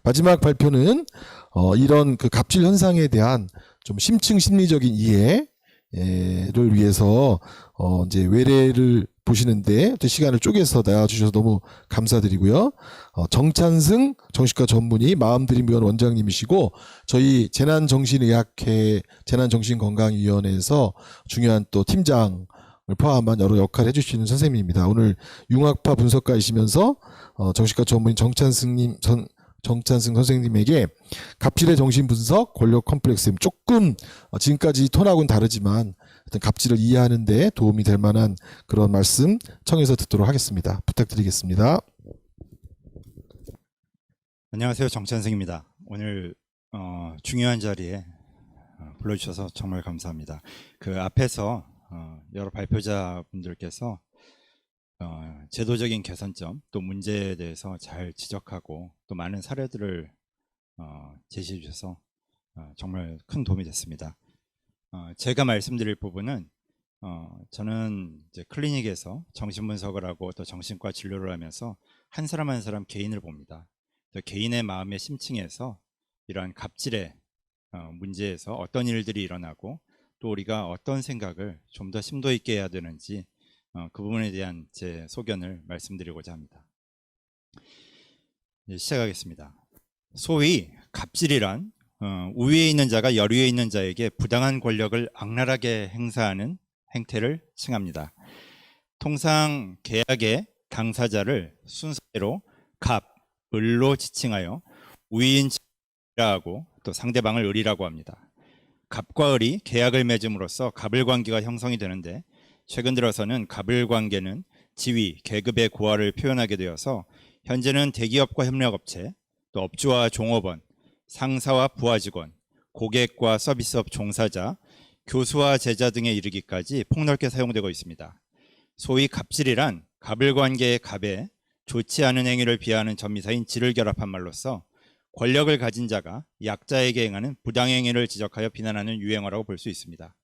마지막 발표는 이런 그 갑질 현상에 대한 좀 심층 심리적인 이해를 위해서 이제 외래를 보시는데 시간을 쪼개서 나와주셔서 너무 감사드리고요. 정찬승 정신과 전문의 마음드림위원 원장님이시고 저희 재난정신의학회 재난정신건강위원회에서 중요한 또 팀장을 포함한 여러 역할을 해주시는 선생님입니다. 오늘 융합파 분석가이시면서 정신과 전문의 정찬승 선생님에게 갑질의 정신분석, 권력 컴플렉스 조금 지금까지 톤하고는 다르지만 어떤 갑질을 이해하는 데 도움이 될 만한 그런 말씀 청해서 듣도록 하겠습니다. 부탁드리겠습니다. 안녕하세요. 정찬승입니다. 오늘 중요한 자리에 불러주셔서 정말 감사합니다. 그 앞에서 여러 발표자분들께서 제도적인 개선점 또 문제에 대해서 잘 지적하고 또 많은 사례들을 제시해 주셔서 정말 큰 도움이 됐습니다. 제가 말씀드릴 부분은 저는 이제 클리닉에서 정신분석을 하고 또 정신과 진료를 하면서 한 사람 한 사람 개인을 봅니다. 또 개인의 마음의 심층에서 이러한 갑질의 문제에서 어떤 일들이 일어나고 또 우리가 어떤 생각을 좀 더 심도 있게 해야 되는지 그 부분에 대한 제 소견을 말씀드리고자 합니다. 시작하겠습니다. 소위 갑질이란 우위에 있는 자가 열위에 있는 자에게 부당한 권력을 악랄하게 행사하는 행태를 칭합니다. 통상 계약의 당사자를 순서대로 갑, 을로 지칭하여 우위인 자라고 또 상대방을 을이라고 합니다. 갑과 을이 계약을 맺음으로써 갑을 관계가 형성이 되는데 최근 들어서는 갑을 관계는 지위, 계급의 고하를 표현하게 되어서 현재는 대기업과 협력업체, 또 업주와 종업원, 상사와 부하 직원, 고객과 서비스업 종사자, 교수와 제자 등에 이르기까지 폭넓게 사용되고 있습니다. 소위 갑질이란 갑을 관계의 갑에 좋지 않은 행위를 비하하는 전미사인 질을 결합한 말로서 권력을 가진 자가 약자에게 행하는 부당행위를 지적하여 비난하는 유행어라고 볼 수 있습니다.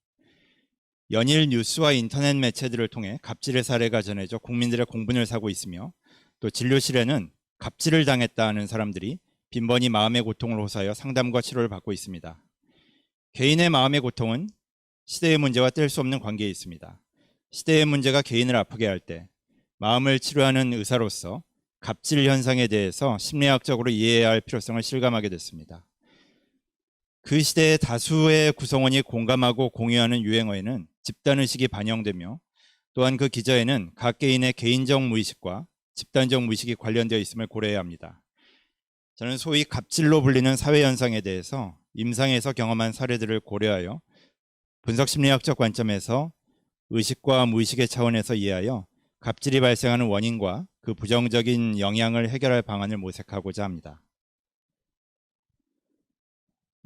연일 뉴스와 인터넷 매체들을 통해 갑질의 사례가 전해져 국민들의 공분을 사고 있으며 또 진료실에는 갑질을 당했다 하는 사람들이 빈번히 마음의 고통을 호소하여 상담과 치료를 받고 있습니다. 개인의 마음의 고통은 시대의 문제와 뗄 수 없는 관계에 있습니다. 시대의 문제가 개인을 아프게 할 때 마음을 치료하는 의사로서 갑질 현상에 대해서 심리학적으로 이해해야 할 필요성을 실감하게 됐습니다. 그 시대의 다수의 구성원이 공감하고 공유하는 유행어에는 집단의식이 반영되며 또한 그 기저에는 각 개인의 개인적 무의식과 집단적 무의식이 관련되어 있음을 고려해야 합니다. 저는 소위 갑질로 불리는 사회현상에 대해서 임상에서 경험한 사례들을 고려하여 분석심리학적 관점에서 의식과 무의식의 차원에서 이해하여 갑질이 발생하는 원인과 그 부정적인 영향을 해결할 방안을 모색하고자 합니다.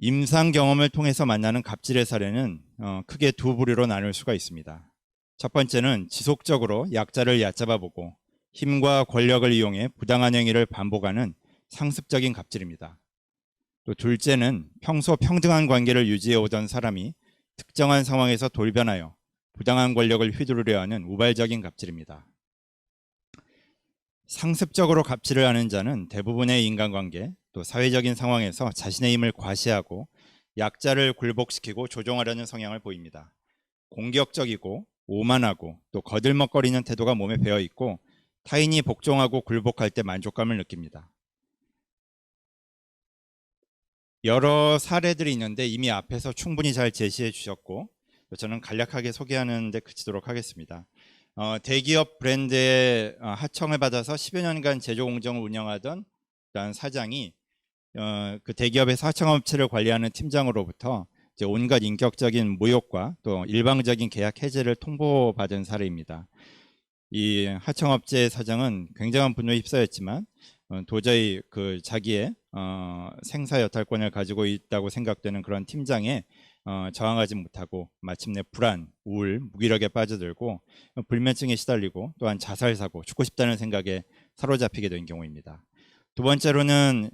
임상 경험을 통해서 만나는 갑질의 사례는 크게 두 부류로 나눌 수가 있습니다. 첫 번째는 지속적으로 약자를 얕잡아보고 힘과 권력을 이용해 부당한 행위를 반복하는 상습적인 갑질입니다. 또 둘째는 평소 평등한 관계를 유지해 오던 사람이 특정한 상황에서 돌변하여 부당한 권력을 휘두르려 하는 우발적인 갑질입니다. 상습적으로 갑질을 하는 자는 대부분의 인간관계 또 사회적인 상황에서 자신의 힘을 과시하고 약자를 굴복시키고 조종하려는 성향을 보입니다. 공격적이고 오만하고 또 거들먹거리는 태도가 몸에 배어 있고 타인이 복종하고 굴복할 때 만족감을 느낍니다. 여러 사례들이 있는데 이미 앞에서 충분히 잘 제시해 주셨고 저는 간략하게 소개하는 데 그치도록 하겠습니다. 대기업 브랜드의 하청을 받아서 10여 년간 제조 공정을 운영하던 사장이 그 대기업의 하청업체를 관리하는 팀장으로부터 이제 온갖 인격적인 모욕과 또 일방적인 계약 해제를 통보받은 사례입니다. 이 하청업체 사장은 굉장한 분노에 휩싸였지만 도저히 그 자기의 생사 여탈권을 가지고 있다고 생각되는 그런 팀장에 저항하지 못하고 마침내 불안, 우울, 무기력에 빠져들고 불면증에 시달리고 또한 자살사고, 죽고 싶다는 생각에 사로잡히게 된 경우입니다. 두 번째로는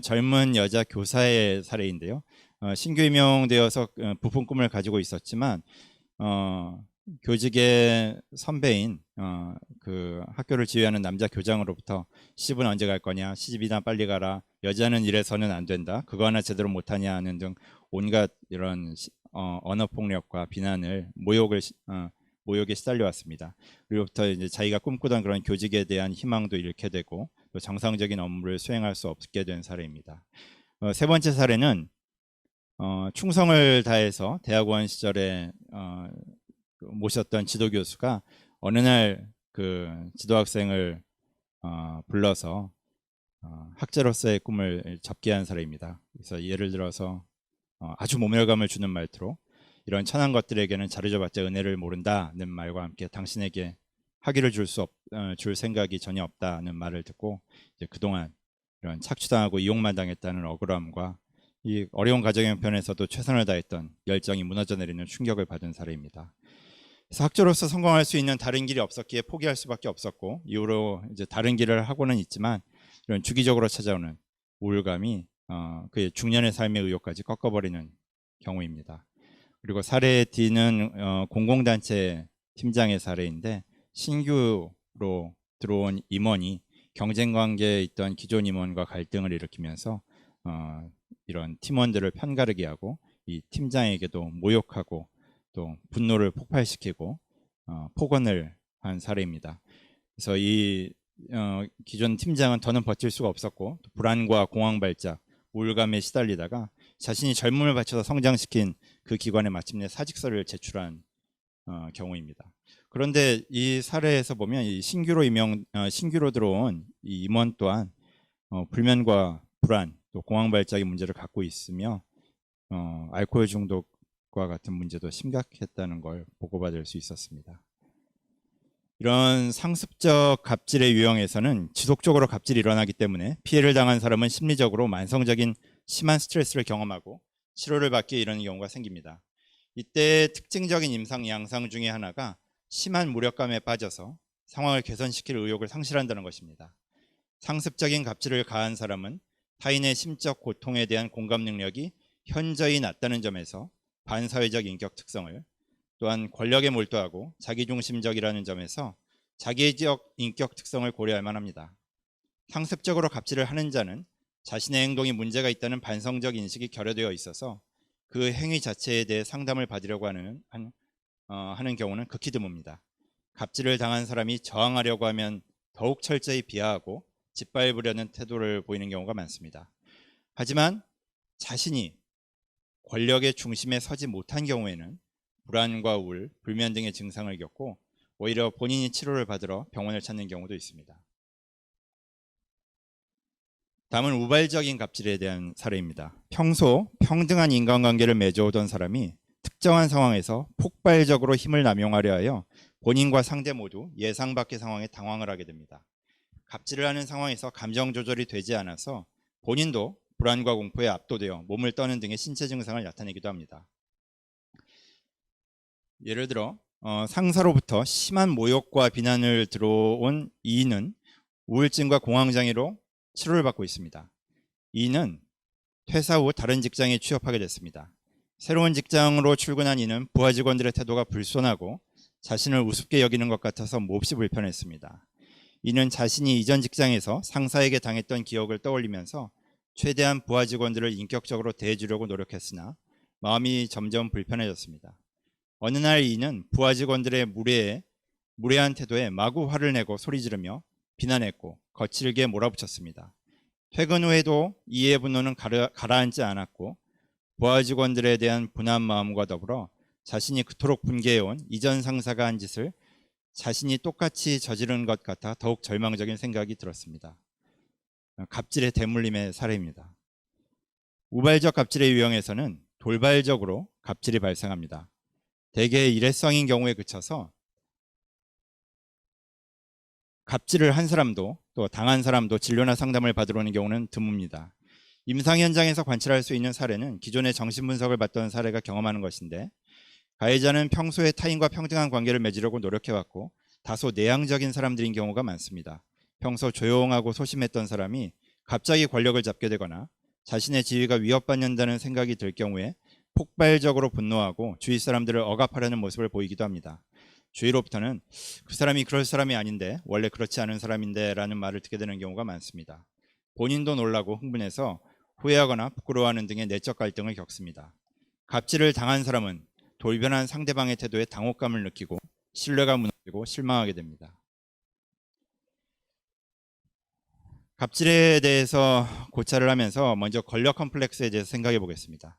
젊은 여자 교사의 사례인데요. 신규 임용되어서 부푼 꿈을 가지고 있었지만 교직의 선배인 그 학교를 지휘하는 남자 교장으로부터 시집은 언제 갈 거냐, 시집이나 빨리 가라, 여자는 이래서는 안 된다, 그거 하나 제대로 못하냐 하는 등 온갖 이런 언어 폭력과 비난을 모욕에 시달려 왔습니다. 그리고부터 이제 자기가 꿈꾸던 그런 교직에 대한 희망도 잃게 되고 또 정상적인 업무를 수행할 수 없게 된 사례입니다. 세 번째 사례는 충성을 다해서 대학원 시절에 모셨던 지도교수가 어느 날 그 지도학생을 불러서 학자로서의 꿈을 접게 한 사례입니다. 그래서 예를 들어서 아주 모멸감을 주는 말투로 이런 천한 것들에게는 자르져봤자 은혜를 모른다는 말과 함께 당신에게 학위를 줄 생각이 전혀 없다는 말을 듣고 이제 그동안 이런 착취당하고 이용만 당했다는 억울함과 이 어려운 가정 형편에서도 최선을 다했던 열정이 무너져 내리는 충격을 받은 사례입니다. 그래서 학자로서 성공할 수 있는 다른 길이 없었기에 포기할 수밖에 없었고 이후로 이제 다른 길을 하고는 있지만 이런 주기적으로 찾아오는 우울감이 그의 중년의 삶의 의욕까지 꺾어버리는 경우입니다. 그리고 사례 D는 공공단체 팀장의 사례인데 신규로 들어온 임원이 경쟁관계에 있던 기존 임원과 갈등을 일으키면서 이런 팀원들을 편가르게 하고 이 팀장에게도 모욕하고 또 분노를 폭발시키고 폭언을 한 사례입니다. 그래서 이 기존 팀장은 더는 버틸 수가 없었고 불안과 공황 발작, 우울감에 시달리다가 자신이 젊음을 바쳐서 성장시킨 그 기관에 마침내 사직서를 제출한 경우입니다. 그런데 이 사례에서 보면 이 신규로 들어온 이 임원 또한 불면과 불안, 또 공황 발작의 문제를 갖고 있으며 알코올 중독과 같은 문제도 심각했다는 걸 보고받을 수 있었습니다. 이런 상습적 갑질의 유형에서는 지속적으로 갑질이 일어나기 때문에 피해를 당한 사람은 심리적으로 만성적인 심한 스트레스를 경험하고 치료를 받기에 이르는 경우가 생깁니다. 이때 특징적인 임상 양상 중에 하나가 심한 무력감에 빠져서 상황을 개선시킬 의욕을 상실한다는 것입니다. 상습적인 갑질을 가한 사람은 타인의 심적 고통에 대한 공감 능력이 현저히 낮다는 점에서 반사회적 인격 특성을, 또한 권력에 몰두하고 자기중심적이라는 점에서 자기적 인격 특성을 고려할 만합니다. 상습적으로 갑질을 하는 자는 자신의 행동이 문제가 있다는 반성적 인식이 결여되어 있어서 그 행위 자체에 대해 상담을 받으려고 하는 경우는 극히 드뭅니다. 갑질을 당한 사람이 저항하려고 하면 더욱 철저히 비하하고 짓밟으려는 태도를 보이는 경우가 많습니다. 하지만 자신이 권력의 중심에 서지 못한 경우에는 불안과 우울, 불면 등의 증상을 겪고 오히려 본인이 치료를 받으러 병원을 찾는 경우도 있습니다. 다음은 우발적인 갑질에 대한 사례입니다. 평소 평등한 인간관계를 맺어오던 사람이 특정한 상황에서 폭발적으로 힘을 남용하려 하여 본인과 상대 모두 예상 밖의 상황에 당황을 하게 됩니다. 갑질을 하는 상황에서 감정 조절이 되지 않아서 본인도 불안과 공포에 압도되어 몸을 떠는 등의 신체 증상을 나타내기도 합니다. 예를 들어 상사로부터 심한 모욕과 비난을 들어온 이인은 우울증과 공황장애로 치료를 받고 있습니다. 이는 퇴사 후 다른 직장에 취업하게 됐습니다. 새로운 직장으로 출근한 이는 부하 직원들의 태도가 불손하고 자신을 우습게 여기는 것 같아서 몹시 불편했습니다. 이는 자신이 이전 직장에서 상사에게 당했던 기억을 떠올리면서 최대한 부하 직원들을 인격적으로 대해주려고 노력했으나 마음이 점점 불편해졌습니다. 어느 날 이는 부하 직원들의 무례한 태도에 마구 화를 내고 소리 지르며 비난했고 거칠게 몰아붙였습니다. 퇴근 후에도 이의 분노는 가라앉지 않았고 부하 직원들에 대한 분한 마음과 더불어 자신이 그토록 분개해온 이전 상사가 한 짓을 자신이 똑같이 저지른 것 같아 더욱 절망적인 생각이 들었습니다. 갑질의 대물림의 사례입니다. 우발적 갑질의 유형에서는 돌발적으로 갑질이 발생합니다. 대개 일회성인 경우에 그쳐서 갑질을 한 사람도 또 당한 사람도 진료나 상담을 받으러 오는 경우는 드뭅니다. 임상 현장에서 관찰할 수 있는 사례는 기존의 정신분석을 받던 사례가 경험하는 것인데 가해자는 평소에 타인과 평등한 관계를 맺으려고 노력해왔고 다소 내향적인 사람들인 경우가 많습니다. 평소 조용하고 소심했던 사람이 갑자기 권력을 잡게 되거나 자신의 지위가 위협받는다는 생각이 들 경우에 폭발적으로 분노하고 주위 사람들을 억압하려는 모습을 보이기도 합니다. 주위로부터는 그 사람이 그럴 사람이 아닌데, 원래 그렇지 않은 사람인데 라는 말을 듣게 되는 경우가 많습니다. 본인도 놀라고 흥분해서 후회하거나 부끄러워하는 등의 내적 갈등을 겪습니다. 갑질을 당한 사람은 돌변한 상대방의 태도에 당혹감을 느끼고 신뢰가 무너지고 실망하게 됩니다. 갑질에 대해서 고찰을 하면서 먼저 권력 컴플렉스에 대해서 생각해 보겠습니다.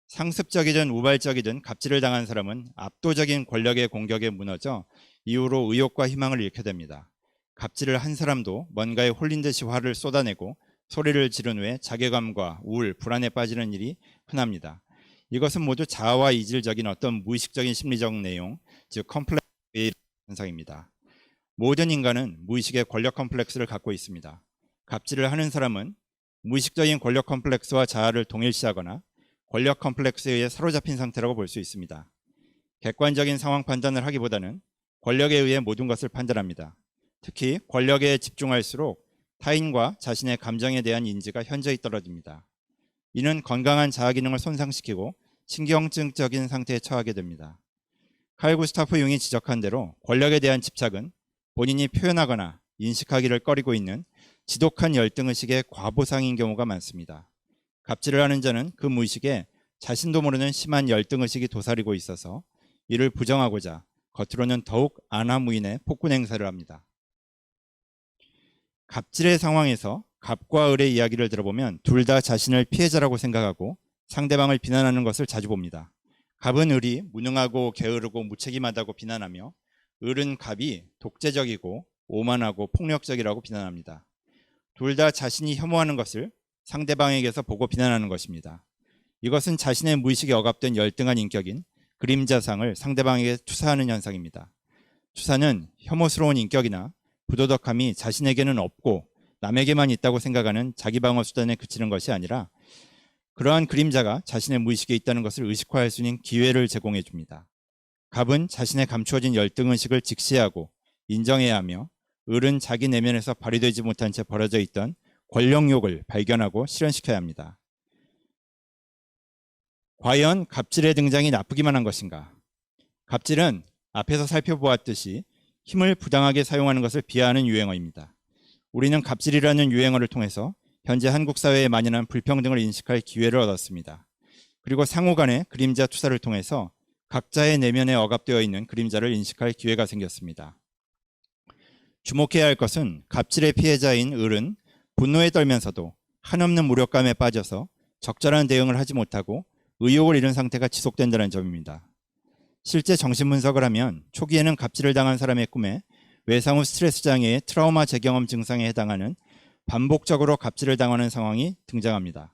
상습적이든 우발적이든 갑질을 당한 사람은 압도적인 권력의 공격에 무너져 이후로 의욕과 희망을 잃게 됩니다. 갑질을 한 사람도 뭔가에 홀린 듯이 화를 쏟아내고 소리를 지른 후에 자괴감과 우울, 불안에 빠지는 일이 흔합니다. 이것은 모두 자아와 이질적인 어떤 무의식적인 심리적 내용, 즉 컴플렉스의 현상입니다. 모든 인간은 무의식의 권력 컴플렉스를 갖고 있습니다. 갑질을 하는 사람은 무의식적인 권력 컴플렉스와 자아를 동일시하거나 권력 컴플렉스에 의해 사로잡힌 상태라고 볼 수 있습니다. 객관적인 상황 판단을 하기보다는 권력에 의해 모든 것을 판단합니다. 특히 권력에 집중할수록 타인과 자신의 감정에 대한 인지가 현저히 떨어집니다. 이는 건강한 자아 기능을 손상시키고 신경증적인 상태에 처하게 됩니다. 칼 구스타프 융이 지적한 대로 권력에 대한 집착은 본인이 표현하거나 인식하기를 꺼리고 있는 지독한 열등의식의 과보상인 경우가 많습니다. 갑질을 하는 자는 그 무의식에 자신도 모르는 심한 열등의식이 도사리고 있어서 이를 부정하고자 겉으로는 더욱 안하무인의 폭군 행사를 합니다. 갑질의 상황에서 갑과 을의 이야기를 들어보면 둘 다 자신을 피해자라고 생각하고 상대방을 비난하는 것을 자주 봅니다. 갑은 을이 무능하고 게으르고 무책임하다고 비난하며 을은 갑이 독재적이고 오만하고 폭력적이라고 비난합니다. 둘 다 자신이 혐오하는 것을 상대방에게서 보고 비난하는 것입니다. 이것은 자신의 무의식에 억압된 열등한 인격인 그림자상을 상대방에게 투사하는 현상입니다. 투사는 혐오스러운 인격이나 부도덕함이 자신에게는 없고 남에게만 있다고 생각하는 자기방어 수단에 그치는 것이 아니라 그러한 그림자가 자신의 무의식에 있다는 것을 의식화할 수 있는 기회를 제공해 줍니다. 갑은 자신의 감추어진 열등의식을 직시하고 인정해야 하며 을은 자기 내면에서 발휘되지 못한 채 벌어져 있던 권력욕을 발견하고 실현시켜야 합니다. 과연 갑질의 등장이 나쁘기만 한 것인가? 갑질은 앞에서 살펴보았듯이 힘을 부당하게 사용하는 것을 비하하는 유행어입니다. 우리는 갑질이라는 유행어를 통해서 현재 한국 사회에 만연한 불평등을 인식할 기회를 얻었습니다. 그리고 상호 간의 그림자 투사를 통해서 각자의 내면에 억압되어 있는 그림자를 인식할 기회가 생겼습니다. 주목해야 할 것은 갑질의 피해자인 을은 분노에 떨면서도 한없는 무력감에 빠져서 적절한 대응을 하지 못하고 의욕을 잃은 상태가 지속된다는 점입니다. 실제 정신분석을 하면 초기에는 갑질을 당한 사람의 꿈에 외상 후 스트레스 장애의 트라우마 재경험 증상에 해당하는 반복적으로 갑질을 당하는 상황이 등장합니다.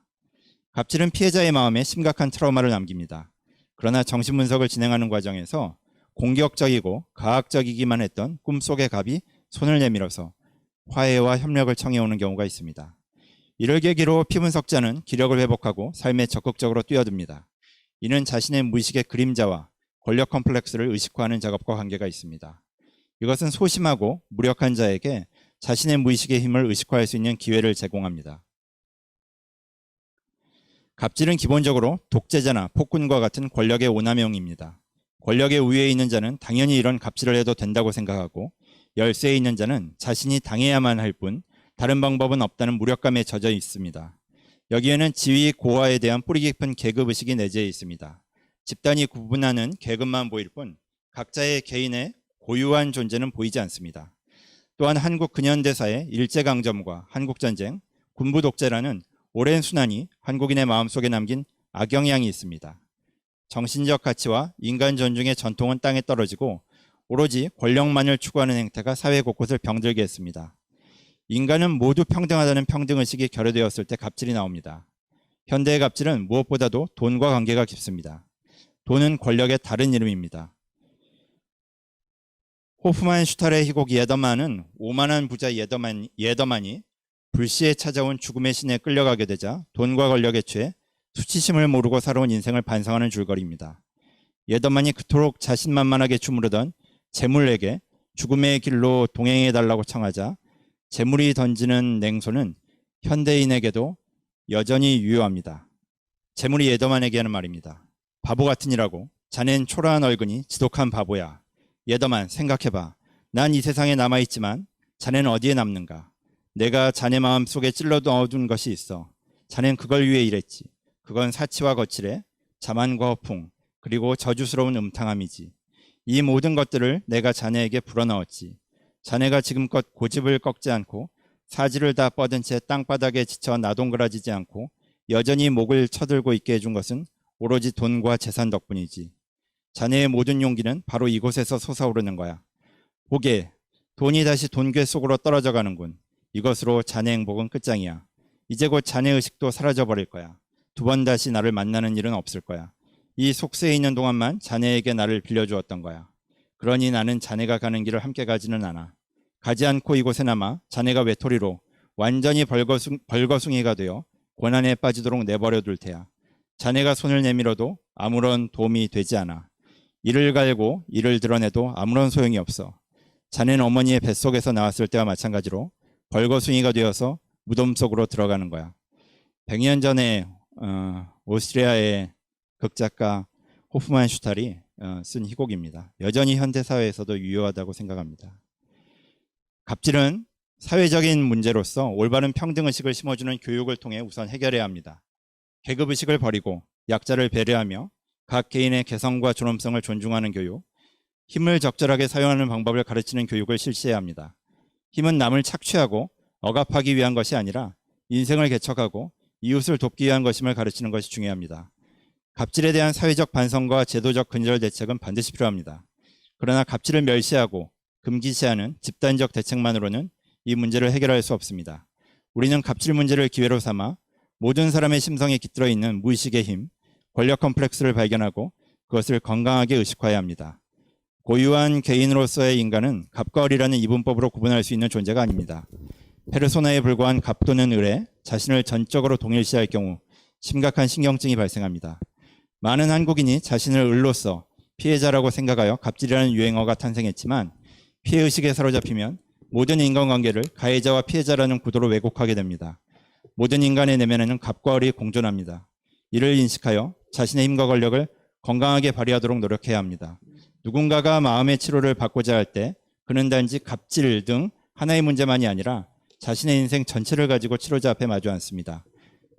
갑질은 피해자의 마음에 심각한 트라우마를 남깁니다. 그러나 정신분석을 진행하는 과정에서 공격적이고 가학적이기만 했던 꿈속의 갑이 손을 내밀어서 화해와 협력을 청해오는 경우가 있습니다. 이를 계기로 피분석자는 기력을 회복하고 삶에 적극적으로 뛰어듭니다. 이는 자신의 무의식의 그림자와 권력 컴플렉스를 의식화하는 작업과 관계가 있습니다. 이것은 소심하고 무력한 자에게 자신의 무의식의 힘을 의식화할 수 있는 기회를 제공합니다. 갑질은 기본적으로 독재자나 폭군과 같은 권력의 오남용입니다. 권력의 우위에 있는 자는 당연히 이런 갑질을 해도 된다고 생각하고 열세에 있는 자는 자신이 당해야만 할 뿐 다른 방법은 없다는 무력감에 젖어 있습니다. 여기에는 지위 고하에 대한 뿌리 깊은 계급의식이 내재해 있습니다. 집단이 구분하는 계급만 보일 뿐 각자의 개인의 고유한 존재는 보이지 않습니다. 또한 한국 근현대사의 일제강점과 한국전쟁, 군부 독재라는 오랜 순환이 한국인의 마음속에 남긴 악영향이 있습니다. 정신적 가치와 인간 존중의 전통은 땅에 떨어지고 오로지 권력만을 추구하는 행태가 사회 곳곳을 병들게 했습니다. 인간은 모두 평등하다는 평등의식이 결여되었을 때 갑질이 나옵니다. 현대의 갑질은 무엇보다도 돈과 관계가 깊습니다. 돈은 권력의 다른 이름입니다. 호프만 슈탈의 희곡 예더만은 오만한 부자 예더만이 불시에 찾아온 죽음의 신에 끌려가게 되자 돈과 권력에 취해 수치심을 모르고 살아온 인생을 반성하는 줄거리입니다. 예더만이 그토록 자신만만하게 주무르던 재물에게 죽음의 길로 동행해달라고 청하자 재물이 던지는 냉소는 현대인에게도 여전히 유효합니다. 재물이 예더만에게 하는 말입니다. 바보 같으니라고 자넨 초라한 얼근이 지독한 바보야. 예더만 생각해봐. 난 이 세상에 남아있지만 자네는 어디에 남는가? 내가 자네 마음 속에 찔러 넣어둔 것이 있어. 자넨 그걸 위해 일했지. 그건 사치와 거칠애, 자만과 허풍, 그리고 저주스러운 음탕함이지. 이 모든 것들을 내가 자네에게 불어넣었지. 자네가 지금껏 고집을 꺾지 않고 사지를 다 뻗은 채 땅바닥에 지쳐 나동그라지지 않고 여전히 목을 쳐들고 있게 해준 것은 오로지 돈과 재산 덕분이지. 자네의 모든 용기는 바로 이곳에서 솟아오르는 거야. 보게, 돈이 다시 돈괴 속으로 떨어져 가는군. 이것으로 자네 행복은 끝장이야. 이제 곧 자네 의식도 사라져버릴 거야. 두 번 다시 나를 만나는 일은 없을 거야. 이 속세에 있는 동안만 자네에게 나를 빌려주었던 거야. 그러니 나는 자네가 가는 길을 함께 가지는 않아. 가지 않고 이곳에 남아 자네가 외톨이로 완전히 벌거숭이가 되어 고난에 빠지도록 내버려둘 테야. 자네가 손을 내밀어도 아무런 도움이 되지 않아. 이를 갈고 이를 드러내도 아무런 소용이 없어. 자네는 어머니의 뱃속에서 나왔을 때와 마찬가지로 벌거숭이가 되어서 무덤 속으로 들어가는 거야. 100년 전에 오스트리아의 극작가 호프만 슈탈이 쓴 희곡입니다. 여전히 현대사회에서도 유효하다고 생각합니다. 갑질은 사회적인 문제로서 올바른 평등의식을 심어주는 교육을 통해 우선 해결해야 합니다. 계급의식을 버리고 약자를 배려하며 각 개인의 개성과 존엄성을 존중하는 교육, 힘을 적절하게 사용하는 방법을 가르치는 교육을 실시해야 합니다. 힘은 남을 착취하고 억압하기 위한 것이 아니라 인생을 개척하고 이웃을 돕기 위한 것임을 가르치는 것이 중요합니다. 갑질에 대한 사회적 반성과 제도적 근절 대책은 반드시 필요합니다. 그러나 갑질을 멸시하고 금기시하는 집단적 대책만으로는 이 문제를 해결할 수 없습니다. 우리는 갑질 문제를 기회로 삼아 모든 사람의 심성에 깃들어 있는 무의식의 힘, 권력 컴플렉스를 발견하고 그것을 건강하게 의식화해야 합니다. 고유한 개인으로서의 인간은 갑과 을이라는 이분법으로 구분할 수 있는 존재가 아닙니다. 페르소나에 불과한 갑 또는 을에 자신을 전적으로 동일시할 경우 심각한 신경증이 발생합니다. 많은 한국인이 자신을 을로서 피해자라고 생각하여 갑질이라는 유행어가 탄생했지만 피해의식에 사로잡히면 모든 인간관계를 가해자와 피해자라는 구도로 왜곡하게 됩니다. 모든 인간의 내면에는 갑과 을이 공존합니다. 이를 인식하여 자신의 힘과 권력을 건강하게 발휘하도록 노력해야 합니다. 누군가가 마음의 치료를 받고자 할 때 그는 단지 갑질 등 하나의 문제만이 아니라 자신의 인생 전체를 가지고 치료자 앞에 마주 앉습니다.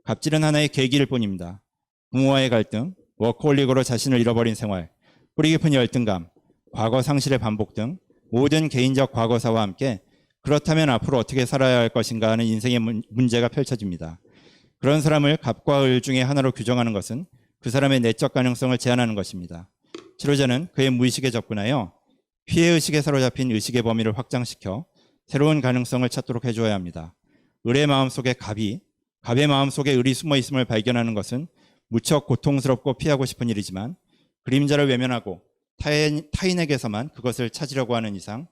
갑질은 하나의 계기일 뿐입니다. 부모와의 갈등, 워커홀릭으로 자신을 잃어버린 생활, 뿌리 깊은 열등감, 과거 상실의 반복 등 모든 개인적 과거사와 함께 그렇다면 앞으로 어떻게 살아야 할 것인가 하는 인생의 문제가 펼쳐집니다. 그런 사람을 갑과 을 중에 하나로 규정하는 것은 그 사람의 내적 가능성을 제한하는 것입니다. 치료자는 그의 무의식에 접근하여 피해의식에 사로잡힌 의식의 범위를 확장시켜 새로운 가능성을 찾도록 해줘야 합니다. 을의 마음속에 갑의 마음속에 을이 숨어있음을 발견하는 것은 무척 고통스럽고 피하고 싶은 일이지만 그림자를 외면하고 타인에게서만 그것을 찾으려고 하는 이상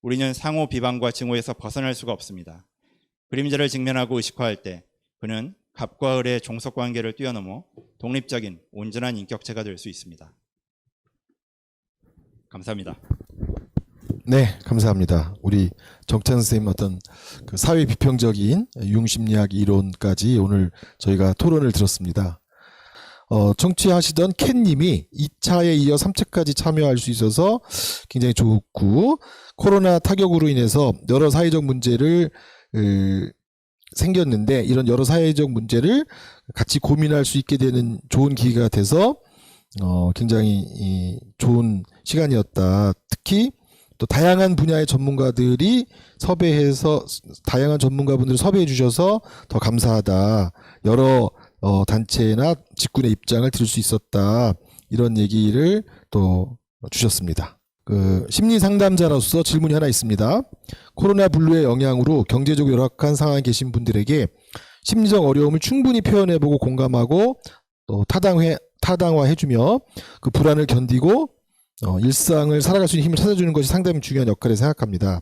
우리는 상호 비방과 증오에서 벗어날 수가 없습니다. 그림자를 직면하고 의식화할 때 그는 갑과 을의 종속관계를 뛰어넘어 독립적인 온전한 인격체가 될 수 있습니다. 감사합니다. 네, 감사합니다. 우리 정찬 선생님 어떤 그 사회 비평적인 융심리학 이론까지 오늘 저희가 토론을 들었습니다. 청취하시던 캣님이 2차에 이어 3차까지 참여할 수 있어서 굉장히 좋고, 코로나 타격으로 인해서 여러 사회적 문제를 생겼는데 이런 여러 사회적 문제를 같이 고민할 수 있게 되는 좋은 기회가 돼서 굉장히 좋은 시간이었다. 특히 또 다양한 분야의 전문가들이 섭외해서 다양한 전문가분들을 섭외해 주셔서 더 감사하다. 여러 단체나 직군의 입장을 들을 수 있었다. 이런 얘기를 또 주셨습니다. 그 심리 상담자로서 질문이 하나 있습니다. 코로나 블루의 영향으로 경제적으로 열악한 상황에 계신 분들에게 심리적 어려움을 충분히 표현해보고 공감하고 또 타당화해주며 그 불안을 견디고 일상을 살아갈 수 있는 힘을 찾아주는 것이 상당히 중요한 역할을 생각합니다.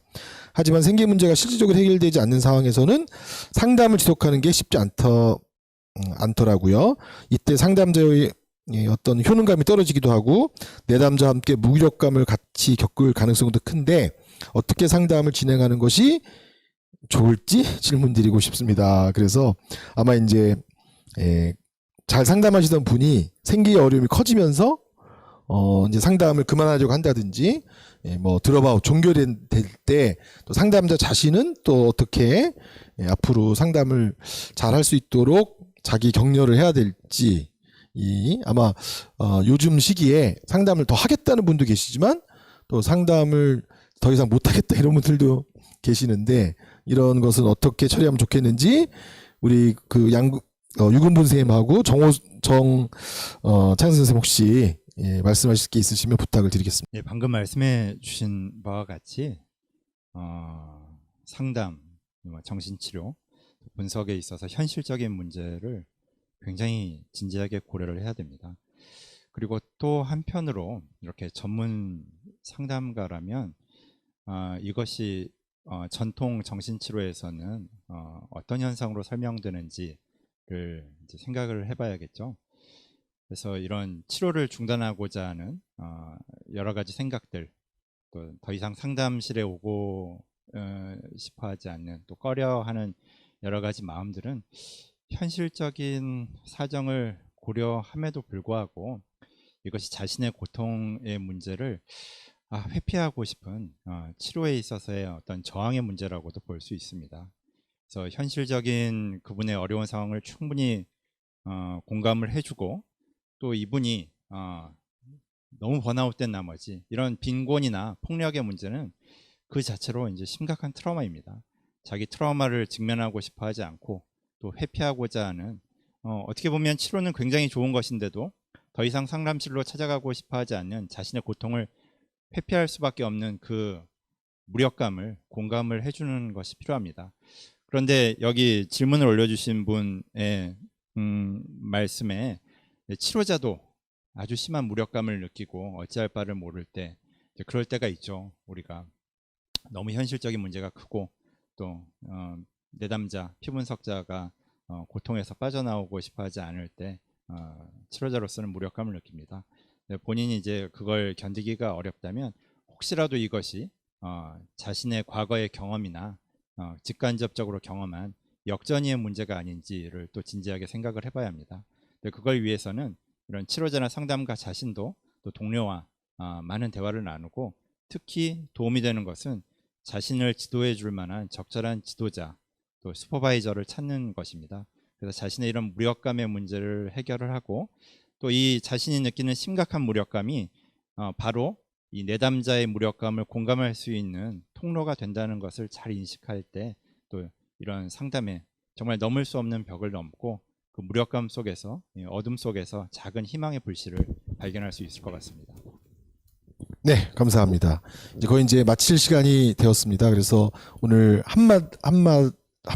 하지만 생계 문제가 실질적으로 해결되지 않는 상황에서는 상담을 지속하는 게 쉽지 않더라고요. 이때 상담자의 어떤 효능감이 떨어지기도 하고 내담자와 함께 무기력감을 같이 겪을 가능성도 큰데 어떻게 상담을 진행하는 것이 좋을지 질문드리고 싶습니다. 그래서 아마 이제 잘 상담하시던 분이 생계의 어려움이 커지면서 이제 상담을 그만하려고 한다든지, 예, 뭐 들어봐 종결될 때 또 상담자 자신은 또 어떻게 앞으로 상담을 잘 할 수 있도록 자기 격려를 해야 될지, 아마 요즘 시기에 상담을 더 하겠다는 분도 계시지만 또 상담을 더 이상 못 하겠다 이런 분들도 계시는데, 이런 것은 어떻게 처리하면 좋겠는지 우리 그 유근분 선생님하고 창선 선생님 혹시 말씀하실 게 있으시면 부탁을 드리겠습니다. 네, 방금 말씀해 주신 바와 같이 상담, 정신치료, 분석에 있어서 현실적인 문제를 굉장히 진지하게 고려를 해야 됩니다. 그리고 또 한편으로 이렇게 전문 상담가라면 이것이 전통 정신치료에서는 어떤 현상으로 설명되는지를 이제 생각을 해봐야겠죠. 그래서 이런 치료를 중단하고자 하는 여러 가지 생각들, 또 더 이상 상담실에 오고 싶어하지 않는, 또 꺼려하는 여러 가지 마음들은 현실적인 사정을 고려함에도 불구하고 이것이 자신의 고통의 문제를 회피하고 싶은 치료에 있어서의 어떤 저항의 문제라고도 볼 수 있습니다. 그래서 현실적인 그분의 어려운 상황을 충분히 공감을 해주고, 또 이분이 너무 번아웃된 나머지 이런 빈곤이나 폭력의 문제는 그 자체로 이제 심각한 트라우마입니다. 자기 트라우마를 직면하고 싶어 하지 않고 또 회피하고자 하는, 어떻게 보면 치료는 굉장히 좋은 것인데도 더 이상 상담실로 찾아가고 싶어 하지 않는 자신의 고통을 회피할 수밖에 없는 그 무력감을 공감을 해주는 것이 필요합니다. 그런데 여기 질문을 올려주신 분의 말씀에 치료자도 아주 심한 무력감을 느끼고 어찌할 바를 모를 때, 그럴 때가 있죠. 우리가 너무 현실적인 문제가 크고 또 내담자, 피분석자가 고통에서 빠져나오고 싶어하지 않을 때 치료자로서는 무력감을 느낍니다. 본인이 이제 그걸 견디기가 어렵다면 혹시라도 이것이 자신의 과거의 경험이나 직간접적으로 경험한 역전이의 문제가 아닌지를 또 진지하게 생각을 해봐야 합니다. 그걸 위해서는 이런 치료자나 상담가 자신도 또 동료와 많은 대화를 나누고, 특히 도움이 되는 것은 자신을 지도해 줄 만한 적절한 지도자, 또 슈퍼바이저를 찾는 것입니다. 그래서 자신의 이런 무력감의 문제를 해결을 하고, 또 이 자신이 느끼는 심각한 무력감이 바로 이 내담자의 무력감을 공감할 수 있는 통로가 된다는 것을 잘 인식할 때, 또 이런 상담에 정말 넘을 수 없는 벽을 넘고 그 무력감 속에서, 어둠 속에서 작은 희망의 불씨를 발견할 수 있을 것 같습니다. 네, 감사합니다. 이제 마칠 시간이 되었습니다. 그래서 오늘 한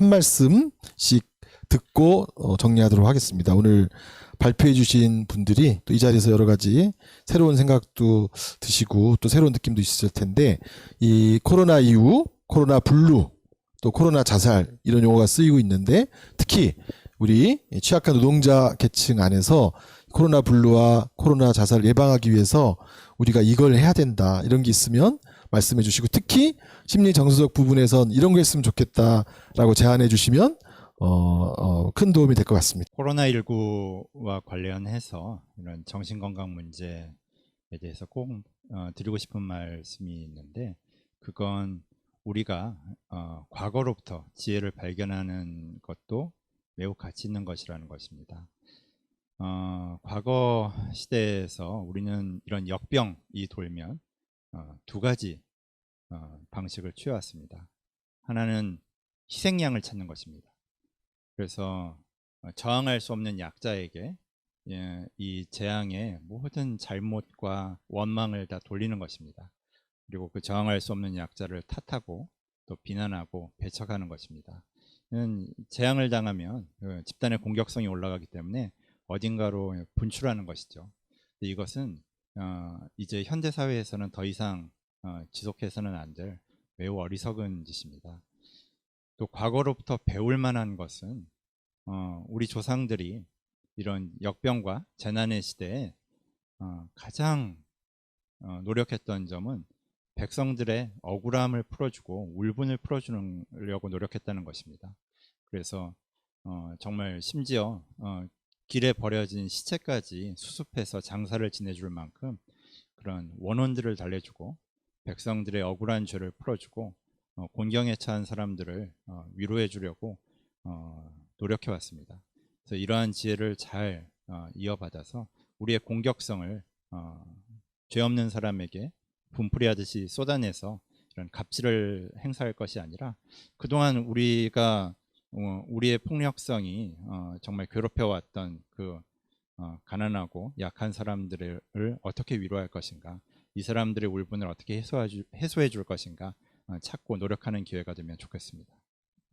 말씀씩 듣고 정리하도록 하겠습니다. 오늘 발표해 주신 분들이 또 이 자리에서 여러 가지 새로운 생각도 드시고 또 새로운 느낌도 있으실 텐데, 이 코로나 이후 코로나 블루, 또 코로나 자살, 이런 용어가 쓰이고 있는데, 특히 우리 취약한 노동자 계층 안에서 코로나 블루와 코로나 자살을 예방하기 위해서 우리가 이걸 해야 된다, 이런 게 있으면 말씀해 주시고, 특히 심리 정서적 부분에선 이런 거 했으면 좋겠다라고 제안해 주시면 큰 도움이 될 것 같습니다. 코로나19와 관련해서 이런 정신건강 문제에 대해서 꼭 드리고 싶은 말씀이 있는데, 그건 우리가 과거로부터 지혜를 발견하는 것도 매우 가치 있는 것이라는 것입니다. 과거 시대에서 우리는 이런 역병이 돌면 두 가지 방식을 취해왔습니다. 하나는 희생양을 찾는 것입니다. 그래서 저항할 수 없는 약자에게 이 재앙의 모든 잘못과 원망을 다 돌리는 것입니다. 그리고 그 저항할 수 없는 약자를 탓하고 또 비난하고 배척하는 것입니다. 재앙을 당하면 집단의 공격성이 올라가기 때문에 어딘가로 분출하는 것이죠. 이것은 이제 현대 사회에서는 더 이상 지속해서는 안 될 매우 어리석은 짓입니다. 또 과거로부터 배울 만한 것은 우리 조상들이 이런 역병과 재난의 시대에 가장 노력했던 점은 백성들의 억울함을 풀어주고 울분을 풀어주려고 노력했다는 것입니다. 그래서 정말 심지어 길에 버려진 시체까지 수습해서 장사를 지내줄 만큼 그런 원혼들을 달래주고 백성들의 억울한 죄를 풀어주고 곤경에 처한 사람들을 위로해 주려고 노력해 왔습니다. 그래서 이러한 지혜를 잘 이어받아서 우리의 공격성을 죄 없는 사람에게 분풀이하듯이 쏟아내서 이런 갑질을 행사할 것이 아니라 그동안 우리가 우리의 폭력성이 정말 괴롭혀왔던 그 가난하고 약한 사람들을 어떻게 위로할 것인가, 이 사람들의 울분을 어떻게 해소해 줄 것인가 찾고 노력하는 기회가 되면 좋겠습니다.